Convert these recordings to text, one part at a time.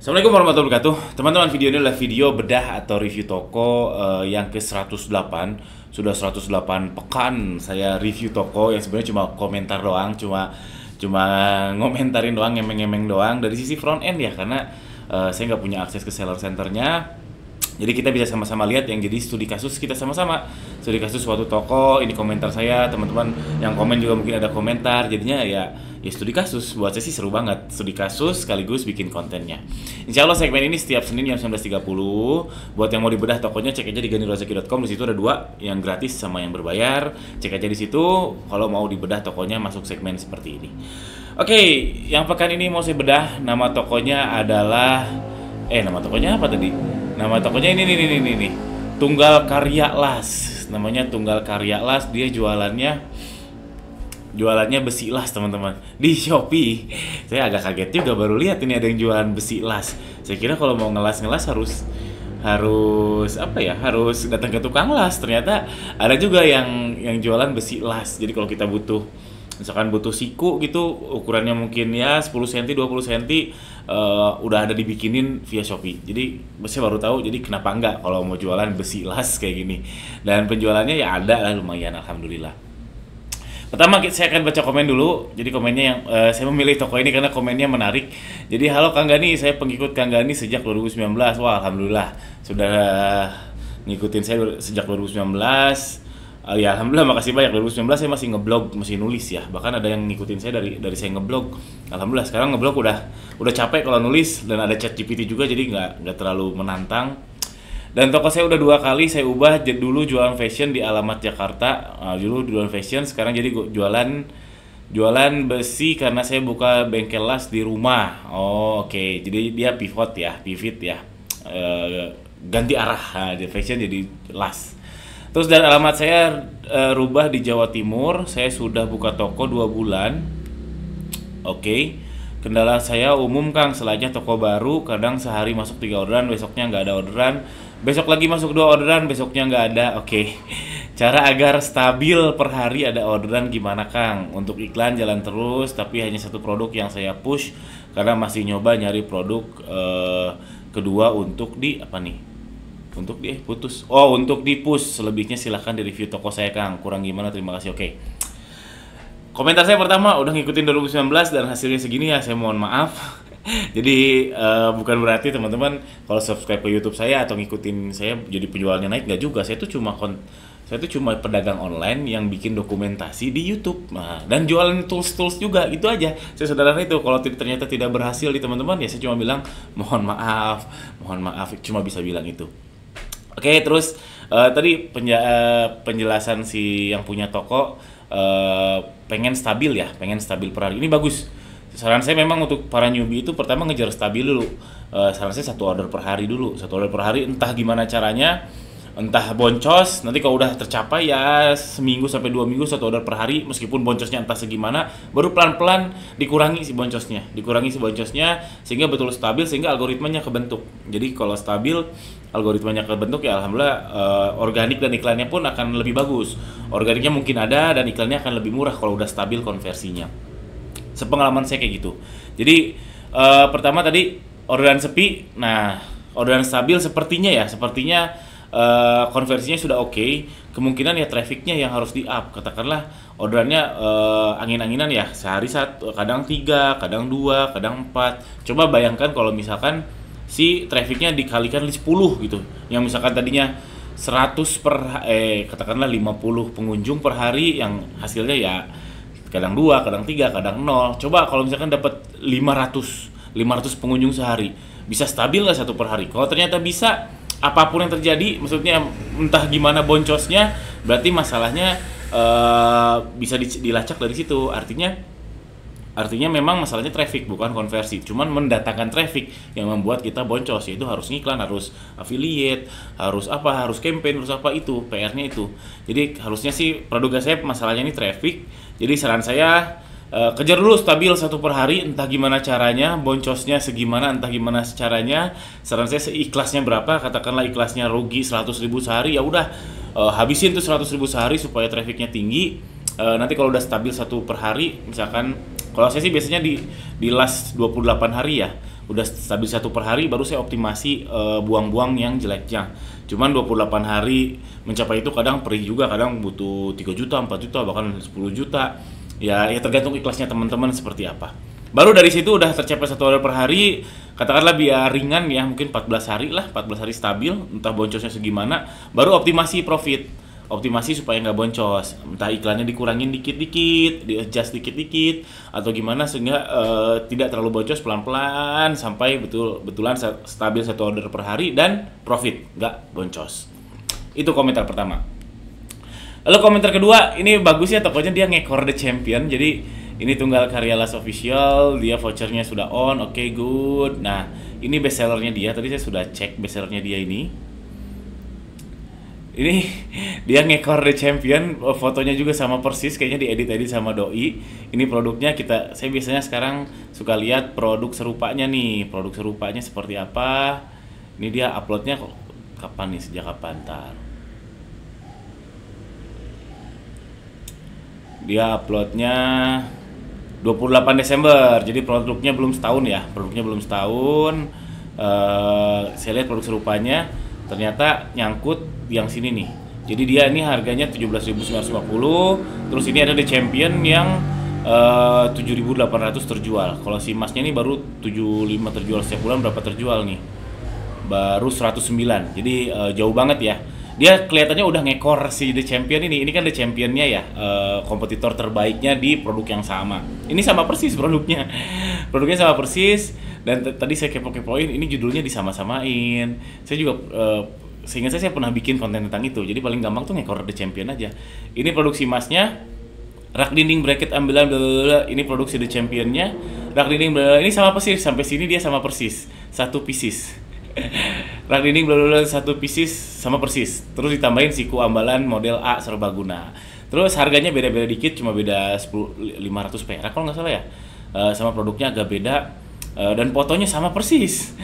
Assalamualaikum warahmatullahi wabarakatuh. Teman-teman, video ini adalah video bedah atau review toko yang ke-108. Sudah 108 pekan saya review toko yang sebenarnya cuma komentar doang, cuma ngomentarin doang, ngemeng-ngemeng doang dari sisi front end ya, karena saya nggak punya akses ke seller centernya. Jadi kita bisa sama-sama lihat yang jadi studi kasus kita sama-sama. Studi kasus suatu toko, ini komentar saya, teman-teman yang komen juga mungkin ada komentar. Jadinya ya studi kasus. Buat saya sih seru banget. Studi kasus sekaligus bikin kontennya. Insya Allah segmen ini setiap Senin jam 19.30. Buat yang mau dibedah tokonya, cek aja di ganirozaki.com. Di situ ada dua, yang gratis sama yang berbayar. Cek aja di situ. Kalau mau dibedah tokonya masuk segmen seperti ini. Oke, yang pekan ini mau saya bedah, nama tokonya adalah nama tokonya apa tadi? Nama tokonya ini. Tunggal Karya Las. Namanya Tunggal Karya Las. Dia jualannya besi las, teman-teman. Di Shopee. Saya agak kaget juga baru lihat ini ada yang jualan besi las. Saya kira kalau mau ngelas harus apa ya? Harus datang ke tukang las. Ternyata ada juga yang jualan besi las. Jadi kalau kita misalkan butuh siku gitu, ukurannya mungkin ya 10 cm, 20 cm, udah ada dibikinin via Shopee. Jadi saya baru tahu, jadi kenapa enggak kalau mau jualan besi las kayak gini. Dan penjualannya ya ada lah, lumayan, alhamdulillah. Pertama saya akan baca komen dulu. Jadi komennya yang saya memilih toko ini karena komennya menarik. Jadi halo Kang Gani, saya pengikut Kang Gani sejak 2019. Wah, alhamdulillah sudah ngikutin saya sejak 2019. Ya alhamdulillah, makasih banyak. 2019 saya masih ngeblog, masih nulis ya. Bahkan ada yang ngikutin saya dari saya ngeblog. Alhamdulillah sekarang ngeblog udah capek kalau nulis, dan ada ChatGPT juga, jadi nggak terlalu menantang. Dan toko saya udah 2 kali saya ubah. Dulu jualan fashion di alamat Jakarta. Dulu jualan fashion, sekarang jadi jualan besi karena saya buka bengkel las di rumah. Oh, oke. Jadi dia pivot ya. Ganti arah. Dari fashion jadi las. Terus dan alamat saya rubah di Jawa Timur. Saya sudah buka toko 2 bulan. Oke. Kendala saya umum Kang, setelahnya toko baru, kadang sehari masuk 3 orderan, besoknya nggak ada orderan. Besok lagi masuk 2 orderan, besoknya nggak ada. Oke. Cara agar stabil per hari ada orderan gimana Kang? Untuk iklan jalan terus, tapi hanya satu produk yang saya push karena masih nyoba nyari produk kedua untuk untuk di-push. Selebihnya silahkan di review toko saya Kang. Kurang gimana? Terima kasih. Oke. Komentar saya pertama, udah ngikutin 2019 dan hasilnya segini ya, saya mohon maaf. Jadi bukan berarti teman-teman kalau subscribe ke YouTube saya atau ngikutin saya jadi penjualannya naik, nggak juga. Saya tuh cuma pedagang online yang bikin dokumentasi di YouTube. Nah, dan jualan tools juga, gitu aja. Saya sederhana itu. Kalau ternyata tidak berhasil di teman-teman ya saya cuma bilang mohon maaf, cuma bisa bilang itu. Oke, terus tadi penjelasan si yang punya toko pengen stabil per hari. Ini bagus. Saran saya memang untuk para newbie itu pertama ngejar stabil dulu. Saran saya 1 order per hari dulu. 1 order per hari, entah gimana caranya, entah boncos. Nanti kalau udah tercapai ya seminggu sampai 2 minggu 1 order per hari, meskipun boncosnya entah segimana, baru pelan-pelan dikurangi si boncosnya sehingga betul stabil, sehingga algoritmanya kebentuk. Jadi kalau stabil, algoritmanya kebentuk ya alhamdulillah, organik dan iklannya pun akan lebih bagus. Organiknya mungkin ada dan iklannya akan lebih murah kalau udah stabil konversinya. Sepengalaman saya kayak gitu. Jadi pertama tadi orderan sepi. Nah, orderan stabil sepertinya konversinya sudah oke. Kemungkinan ya trafficnya yang harus di up. Katakanlah orderannya angin-anginan ya, sehari 1, kadang 3, kadang 2, kadang 4. Coba bayangkan kalau misalkan si trafficnya dikalikan 10 gitu. Yang misalkan tadinya 100 katakanlah 50 pengunjung per hari, yang hasilnya ya kadang 2, kadang 3, kadang 0. Coba kalau misalkan dapat 500 pengunjung sehari, bisa stabil nggak 1 per hari? Kalau ternyata bisa, apapun yang terjadi, maksudnya entah gimana boncosnya, berarti masalahnya bisa dilacak dari situ. Artinya memang masalahnya traffic bukan konversi, cuman mendatangkan traffic yang membuat kita boncos, yaitu harus ngiklan, harus affiliate, harus campaign, harus apa, itu PR-nya itu. Jadi harusnya sih produk saya masalahnya ini traffic. Jadi saran saya kejar dulu stabil 1 per hari, entah gimana caranya, boncosnya segimana, entah gimana caranya. Saran saya seikhlasnya berapa, katakanlah ikhlasnya rugi 100.000 sehari, ya udah habisin tuh 100.000 sehari supaya trafficnya tinggi. Nanti kalau udah stabil 1 per hari, misalkan kalau saya sih biasanya di last 28 hari ya, udah stabil 1 per hari, baru saya optimasi buang-buang yang jeleknya. Cuman 28 hari mencapai itu kadang perih juga, kadang butuh 3 juta, 4 juta, bahkan 10 juta. Ya tergantung ikhlasnya teman-teman seperti apa. Baru dari situ udah tercapai 1 order per hari, katakanlah biar ringan ya, mungkin 14 hari lah, 14 hari stabil, entah boncosnya segimana, baru optimasi profit. Optimasi supaya nggak boncos, entah iklannya dikurangin dikit-dikit, di-adjust dikit-dikit, atau gimana sehingga tidak terlalu boncos, pelan-pelan sampai betul-betulan stabil 1 order per hari dan profit, nggak boncos. Itu komentar pertama. Lalu komentar kedua, ini bagus ya tokonya, dia ngekor The Champion. Jadi ini tunggal karya Las Official, dia vouchernya sudah on, oke, good. Nah, ini bestsellernya dia, tadi saya sudah cek bestsellernya dia ini. Ini dia ngekor The Champion, fotonya juga sama persis, kayaknya diedit-edit sama doi. Ini produknya saya biasanya sekarang suka lihat produk serupanya nih, produk serupanya seperti apa. Ini dia uploadnya kapan nih, sejak kapan? Ntar. Dia uploadnya 28 Desember, jadi produknya belum setahun ya, saya lihat produk serupanya, ternyata nyangkut yang sini nih. Jadi dia ini harganya 17.950, terus ini ada The Champion yang 7.800 terjual. Kalau si emasnya ini baru 75 terjual, setiap bulan berapa terjual nih? Baru 109. Jadi jauh banget ya. Dia kelihatannya udah ngekor si The Champion ini. Ini kan The Championnya ya, kompetitor terbaiknya di produk yang sama. Ini sama persis produknya. Produknya sama persis. Dan tadi saya kepo-kepoin, ini judulnya disama-samain. Saya juga seingat saya pernah bikin konten tentang itu. Jadi paling gampang tuh ngekor The Champion aja. Ini produksi emasnya, rak dinding bracket ambilan blablabla. Ini produksi The Championnya, rak dinding blablabla. Ini sama persis, sampai sini dia sama persis, 1 pieces. Rak dinding blablabla 1 pieces sama persis. Terus ditambahin siku ambalan model A serbaguna. Terus harganya beda-beda dikit, cuma beda 500 perak kalau nggak salah ya. Sama produknya agak beda. Dan fotonya sama persis,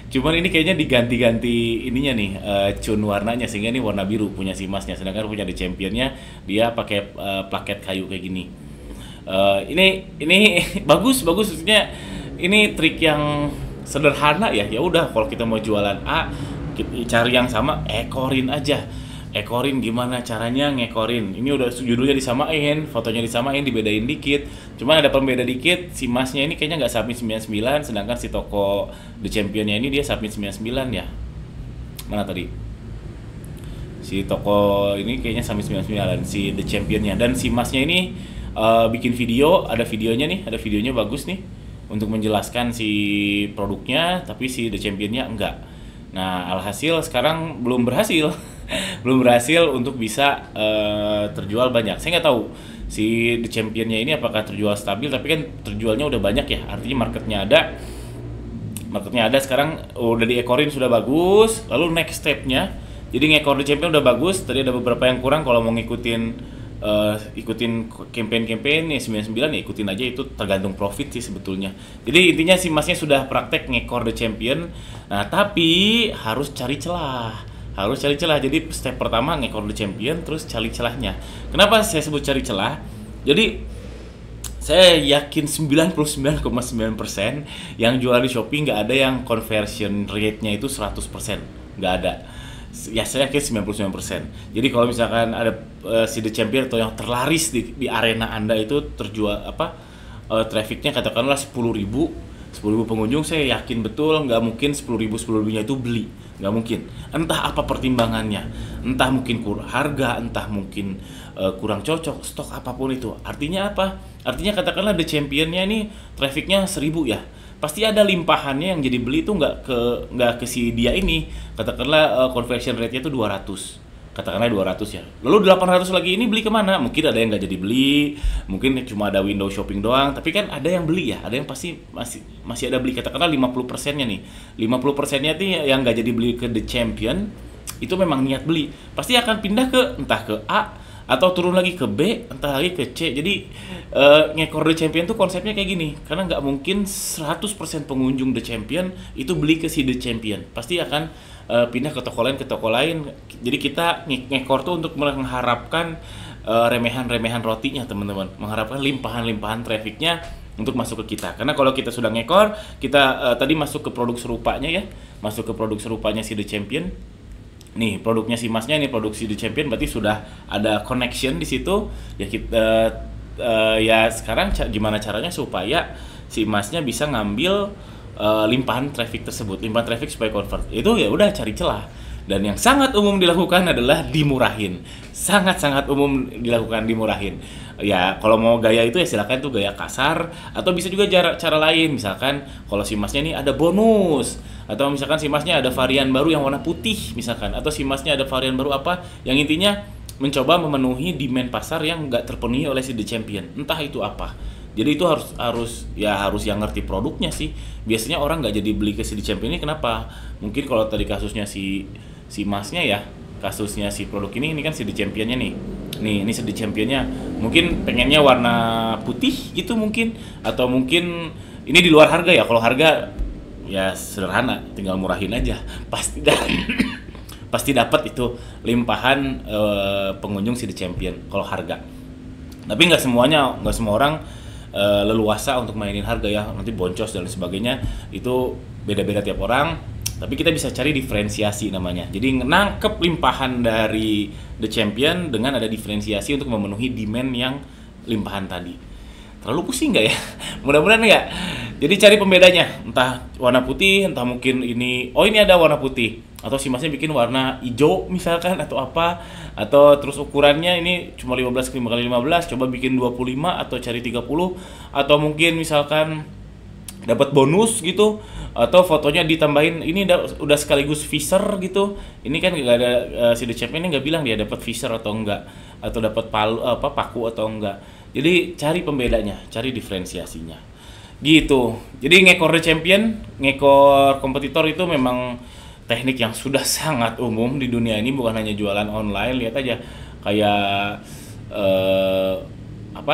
cuman ini kayaknya diganti-ganti ininya nih, cun warnanya, sehingga ini warna biru punya si emasnya, sedangkan punya The Championnya dia pakai plaket kayu kayak gini. Ini bagus maksudnya, ini trik yang sederhana ya. Ya udah, kalau kita mau jualan A, cari yang sama, ekorin aja. Ekorin gimana caranya ngekorin? Ini udah judulnya disamain, fotonya disamain, dibedain dikit. Cuman ada pembeda dikit, si emasnya ini kayaknya nggak submit 99, sedangkan si toko The Championnya ini dia submit 99 ya. Mana tadi? Si toko ini kayaknya submit 99, si The Championnya. Dan si emasnya ini bikin video, ada videonya nih, ada videonya bagus nih untuk menjelaskan si produknya, tapi si The Championnya enggak. Nah, alhasil sekarang belum berhasil untuk bisa terjual banyak. Saya nggak tahu si The Championnya ini apakah terjual stabil, tapi kan terjualnya udah banyak ya, artinya marketnya ada sekarang, udah diekorin sudah bagus. Lalu next stepnya, jadi ngekor The Champion udah bagus, tadi ada beberapa yang kurang. Kalau mau ikutin campaign ya 99 ya ikutin aja, itu tergantung profit sih sebetulnya. Jadi intinya si masnya sudah praktek ngekor The Champion. Nah, tapi harus cari celah. Jadi step pertama ngekor The Champion, terus cari celahnya. Kenapa saya sebut cari celah? Jadi saya yakin 99,9% yang jual di Shopee nggak ada yang conversion rate-nya itu 100%. Nggak ada. Ya saya yakin 99%. Jadi kalau misalkan ada si The Champion atau yang terlaris di arena Anda itu terjual trafficnya katakanlah 10.000 pengunjung, saya yakin betul nggak mungkin 10.000-nya itu beli, nggak mungkin. Entah apa pertimbangannya, entah mungkin kurang harga, entah mungkin kurang cocok, stok apapun itu. Artinya apa? Artinya katakanlah The Championnya ini trafficnya 1.000 ya, pasti ada limpahannya yang jadi beli itu nggak ke si dia ini. Katakanlah conversion rate-nya itu 200, katakanlah 200 ya. Lalu 800 lagi ini beli kemana? Mungkin ada yang nggak jadi beli, mungkin cuma ada window shopping doang, tapi kan ada yang beli ya, ada yang pasti masih ada beli. Katakanlah 50%-nya nih, 50%-nya nih yang nggak jadi beli ke The Champion, itu memang niat beli, pasti akan pindah ke entah ke A atau turun lagi ke B, entah lagi ke C. Jadi ngekor The Champion tuh konsepnya kayak gini, karena nggak mungkin 100% pengunjung The Champion itu beli ke si The Champion, pasti akan pindah ke toko lain. Jadi kita ngekor tuh untuk mengharapkan remehan-remehan rotinya teman-teman, mengharapkan limpahan-limpahan trafficnya untuk masuk ke kita. Karena kalau kita sudah ngekor, kita tadi masuk ke produk serupanya ya, masuk ke produk serupanya si The Champion. Nih produknya si Masnya, nih produksi The Champion, berarti sudah ada connection di situ. Ya kita ya sekarang gimana caranya supaya si Masnya bisa ngambil limpahan traffic tersebut, limpahan traffic supaya convert. Itu ya udah cari celah. Dan yang sangat umum dilakukan adalah dimurahin. Sangat-sangat umum dilakukan dimurahin. Ya kalau mau gaya itu ya silakan tuh gaya kasar, atau bisa juga cara lain. Misalkan kalau si Masnya nih ada bonus, atau misalkan si Masnya ada varian baru yang warna putih misalkan, atau si Masnya ada varian baru apa yang intinya mencoba memenuhi demand pasar yang nggak terpenuhi oleh si The Champion. Entah itu apa. Jadi itu harus yang ngerti produknya sih. Biasanya orang nggak jadi beli ke si The Champion ini kenapa? Mungkin kalau tadi kasusnya si Masnya ya, kasusnya si produk ini kan si The Championnya nih. Nih, ini si The Championnya mungkin pengennya warna putih gitu mungkin, atau mungkin ini di luar harga ya. Kalau harga ya sederhana, tinggal murahin aja. Pasti dapat itu limpahan pengunjung si The Champion kalau harga. Tapi nggak semua orang leluasa untuk mainin harga ya, nanti boncos dan sebagainya, itu beda-beda tiap orang. Tapi kita bisa cari diferensiasi namanya. Jadi nangkep limpahan dari The Champion dengan ada diferensiasi untuk memenuhi demand yang limpahan tadi. Terlalu pusing nggak ya? Mudah-mudahan nggak. Jadi cari pembedanya, entah warna putih, entah mungkin ini ada warna putih, atau si Masnya bikin warna hijau misalkan, atau apa, atau terus ukurannya ini cuma 15x15, coba bikin 25 atau cari 30, atau mungkin misalkan dapat bonus gitu, atau fotonya ditambahin ini udah sekaligus visor gitu. Ini kan nggak ada si The Champion ini nggak bilang dia dapat visor atau enggak, atau dapat paku atau enggak. Jadi cari pembedanya, cari diferensiasinya gitu. Jadi ngekor The Champion, ngekor kompetitor itu memang teknik yang sudah sangat umum di dunia ini, bukan hanya jualan online. Lihat aja kayak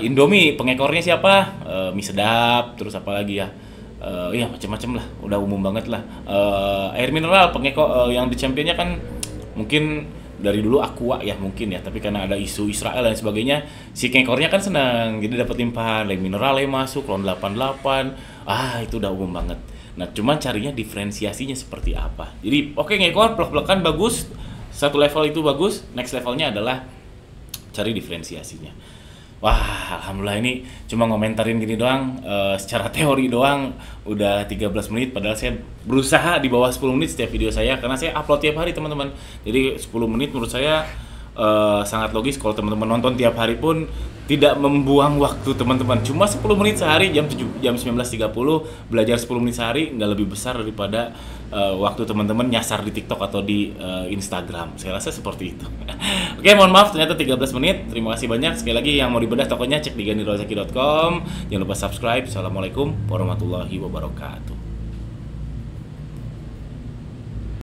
Indomie pengekornya siapa, mie sedap, terus apa lagi ya, ya macam-macam lah, udah umum banget lah. Air mineral pengekor yang The Championnya kan mungkin dari dulu Aqua ya mungkin ya, tapi karena ada isu Israel dan sebagainya, si pengekornya kan senang, jadi dapat limpahan air mineral yang masuk, RON 88, itu udah umum banget. Nah cuman carinya diferensiasinya seperti apa. Jadi oke, ngekor plek-plekan bagus, satu level itu bagus, next levelnya adalah cari diferensiasinya. Wah, alhamdulillah ini cuma ngomentarin gini doang, secara teori doang udah 13 menit, padahal saya berusaha di bawah 10 menit setiap video saya, karena saya upload tiap hari teman-teman. Jadi 10 menit menurut saya sangat logis. Kalau teman-teman nonton tiap hari pun tidak membuang waktu teman-teman. Cuma 10 menit sehari jam 19.30, belajar 10 menit sehari nggak lebih besar daripada waktu teman-teman nyasar di TikTok atau di Instagram. Saya rasa seperti itu. Oke, mohon maaf ternyata 13 menit. Terima kasih banyak. Sekali lagi yang mau dibedah tokonya cek di ganirozaki.com. Jangan lupa subscribe. Assalamualaikum warahmatullahi wabarakatuh.